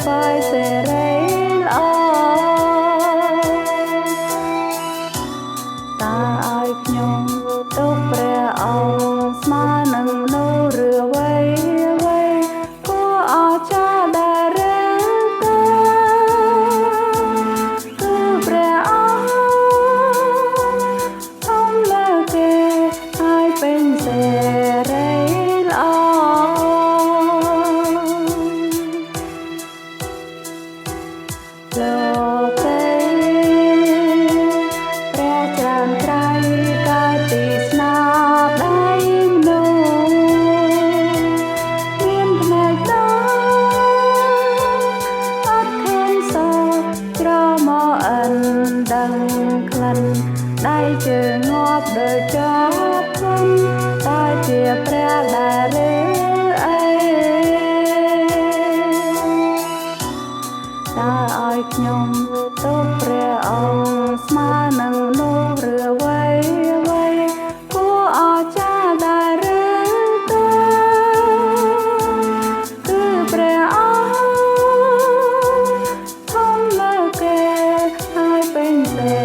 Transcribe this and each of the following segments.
បាយសេរីល្អតើឲ្យខ្ញុំទុកព្រះអង្គស្មើនឹងមនុស្សឬអ្វីអ្វីគួរអស្ចារ្យដែរឬក៏គឺព្រះអង្គធំលើគេឲ្យពេញសេរីល្អលោកទេព្រះច្រើនត្រៃកើតពីស្នាដៃមនុស្សមានភ្នែកដោអត់ឃើញសោច្រមកអិនដឹងក្លិនដៃជើងងាប់ដូចជាប់ធំតើជាព្រះដែរឬអីតើឲ្យខ្ញុំទុកព្រះអង្គស្មើនឹងមនុស្សឬអ្វីអ្វីគួរអស្ចារ្យដែរឬក៏គឺព្រះអង្គធំលើគេហើយពេញសេ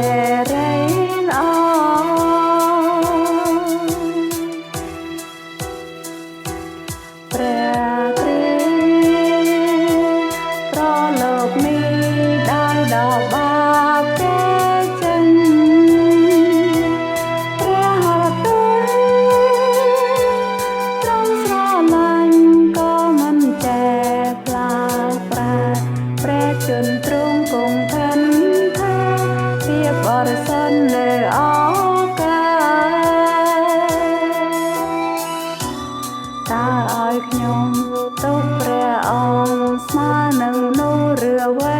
រីល្អព្រះគ្រីស្ទប្រលោកនេះដោយដល់បាបគេចេញព្រះហឫទ័យទ្រង់ស្រឡាញ់ក៏មិនចេះផ្លាស់ប្រែព្រះជន្មទ្រង់គង់ឋិនថាភាពបរិសុទ្ធលើឱកាសតើឲ្យខ្ញុំទុកព្រះអង្គស្មើនឹងមនុស្សឬអ្វី